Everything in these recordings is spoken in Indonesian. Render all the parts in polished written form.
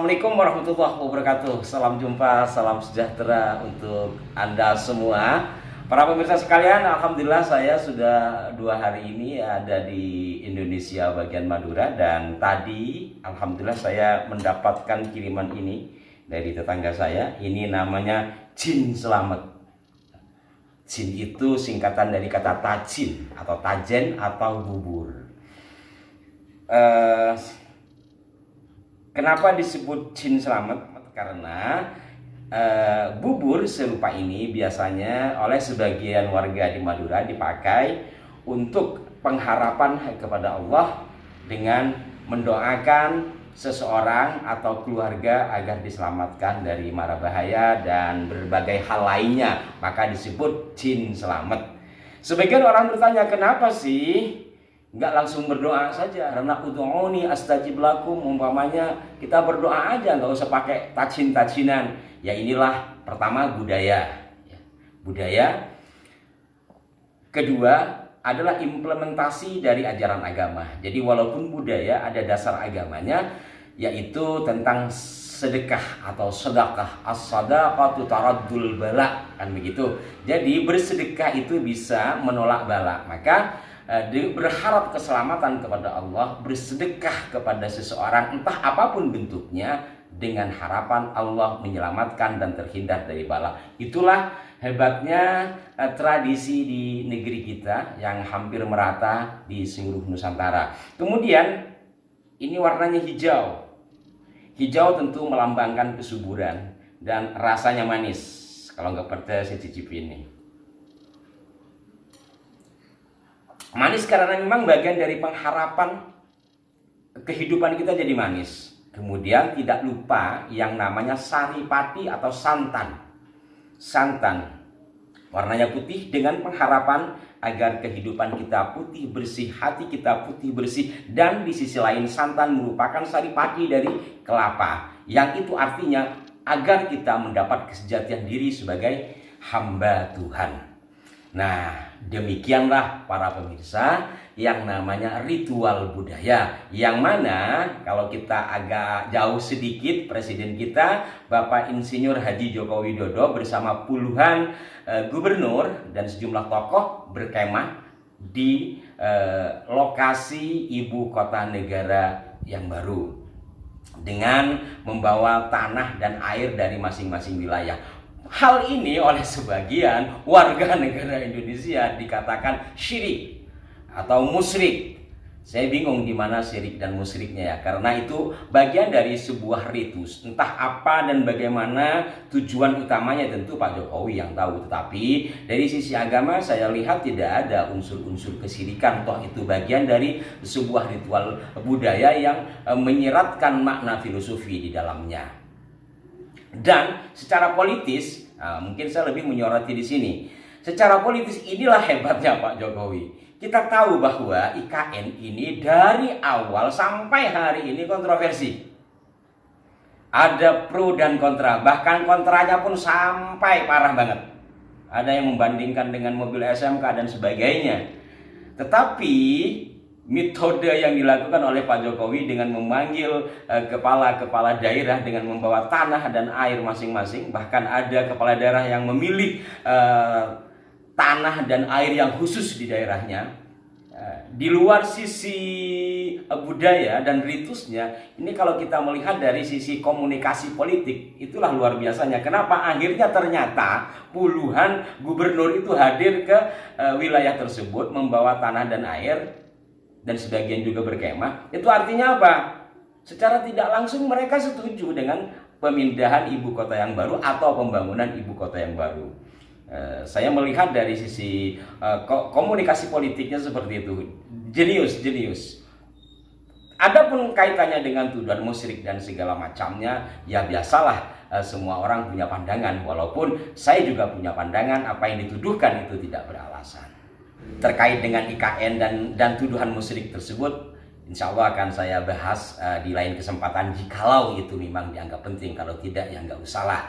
Assalamualaikum warahmatullahi wabarakatuh. Salam jumpa, salam sejahtera untuk Anda semua. Para pemirsa sekalian, Alhamdulillah saya sudah 2 hari ini ada di Indonesia bagian Madura. Dan tadi Alhamdulillah saya mendapatkan kiriman ini dari tetangga saya. Ini namanya Jin Selamet. Jin itu singkatan dari kata tajin atau tajen atau bubur. Kenapa disebut Jin Selamet? Karena bubur serupa ini biasanya oleh sebagian warga di Madura dipakai untuk pengharapan kepada Allah dengan mendoakan seseorang atau keluarga agar diselamatkan dari mara bahaya dan berbagai hal lainnya. Maka disebut Jin Selamet. Sebagian orang bertanya, kenapa sih nggak langsung berdoa saja? Karena ud'uni astajib lakum, umpamanya kita berdoa aja, nggak usah pakai tajin-tajinan. Ya inilah pertama budaya. Budaya. Kedua adalah implementasi dari ajaran agama. Jadi walaupun budaya ada dasar agamanya, yaitu tentang sedekah atau sedekah. As-sadaqatu taraddul bala, kan begitu. Jadi bersedekah itu bisa menolak bala. Maka berharap keselamatan kepada Allah, bersedekah kepada seseorang entah apapun bentuknya, dengan harapan Allah menyelamatkan dan terhindar dari bala. Itulah hebatnya tradisi di negeri kita yang hampir merata di seluruh Nusantara. Kemudian ini warnanya hijau. Hijau tentu melambangkan kesuburan dan rasanya manis. Kalau nggak percaya saya cicipin ini. Manis karena memang bagian dari pengharapan kehidupan kita jadi manis. Kemudian tidak lupa yang namanya saripati atau santan. Santan warnanya putih dengan pengharapan agar kehidupan kita putih bersih, hati kita putih bersih. Dan di sisi lain santan merupakan saripati dari kelapa, yang itu artinya agar kita mendapat kesejatian diri sebagai hamba Tuhan. Nah, demikianlah para pemirsa yang namanya ritual budaya, yang mana kalau kita agak jauh sedikit, presiden kita Bapak Insinyur Haji Joko Widodo bersama puluhan gubernur dan sejumlah tokoh berkemah di lokasi ibu kota negara yang baru dengan membawa tanah dan air dari masing-masing wilayah. Hal ini oleh sebagian warga negara Indonesia dikatakan syirik atau musyrik. Saya bingung di mana syirik dan musyriknya ya, karena itu bagian dari sebuah ritus. Entah apa dan bagaimana tujuan utamanya tentu Pak Jokowi yang tahu. Tetapi dari sisi agama saya lihat tidak ada unsur-unsur kesyirikan. Toh itu bagian dari sebuah ritual budaya yang menyiratkan makna filosofi di dalamnya. Dan secara politis, mungkin saya lebih menyoroti di sini. Secara politis inilah hebatnya Pak Jokowi. Kita tahu bahwa IKN ini dari awal sampai hari ini kontroversi. Ada pro dan kontra, bahkan kontranya pun sampai parah banget. Ada yang membandingkan dengan mobil SMK dan sebagainya. Tetapi metode yang dilakukan oleh Pak Jokowi dengan memanggil kepala-kepala daerah dengan membawa tanah dan air masing-masing. Bahkan ada kepala daerah yang memilih tanah dan air yang khusus di daerahnya. Di luar sisi budaya dan ritusnya, ini kalau kita melihat dari sisi komunikasi politik, itulah luar biasanya. Kenapa akhirnya ternyata puluhan gubernur itu hadir ke wilayah tersebut membawa tanah dan air, dan sebagian juga berkemah. Itu artinya apa? Secara tidak langsung mereka setuju dengan pemindahan ibu kota yang baru atau pembangunan ibu kota yang baru. Saya melihat dari sisi komunikasi politiknya seperti itu. Jenius. Adapun kaitannya dengan tuduhan musyrik dan segala macamnya, ya biasalah, semua orang punya pandangan. Walaupun saya juga punya pandangan, apa yang dituduhkan itu tidak beralasan. Terkait dengan IKN dan tuduhan musyrik tersebut, insya Allah akan saya bahas di lain kesempatan jikalau itu memang dianggap penting. Kalau tidak ya nggak usahlah.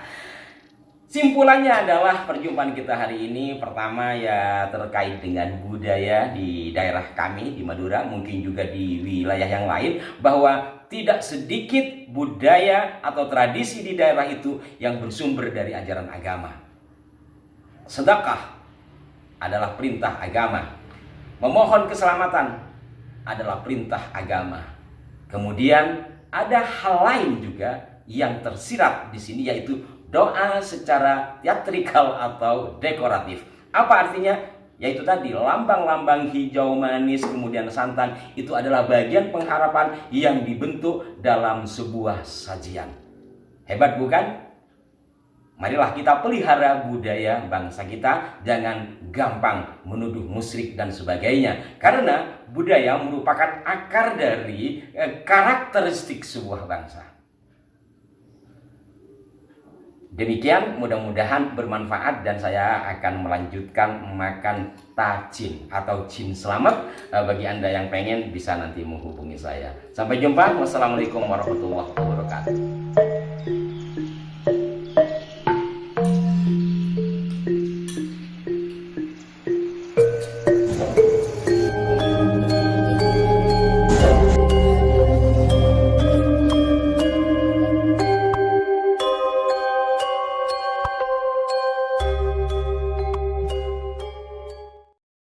Simpulannya adalah perjumpaan kita hari ini pertama ya terkait dengan budaya di daerah kami di Madura, mungkin juga di wilayah yang lain, bahwa tidak sedikit budaya atau tradisi di daerah itu yang bersumber dari ajaran agama. Sedekah adalah perintah agama. Memohon keselamatan adalah perintah agama. Kemudian ada hal lain juga yang tersirat di sini, yaitu doa secara teatrikal atau dekoratif. Apa artinya? Yaitu tadi lambang-lambang hijau manis kemudian santan itu adalah bagian pengharapan yang dibentuk dalam sebuah sajian. Hebat bukan? Marilah kita pelihara budaya bangsa kita, jangan gampang menuduh musyrik dan sebagainya. Karena budaya merupakan akar dari karakteristik sebuah bangsa. Demikian, mudah-mudahan bermanfaat dan saya akan melanjutkan makan tajin atau jin selamat. Bagi Anda yang pengen bisa nanti menghubungi saya. Sampai jumpa. Wassalamualaikum warahmatullahi wabarakatuh.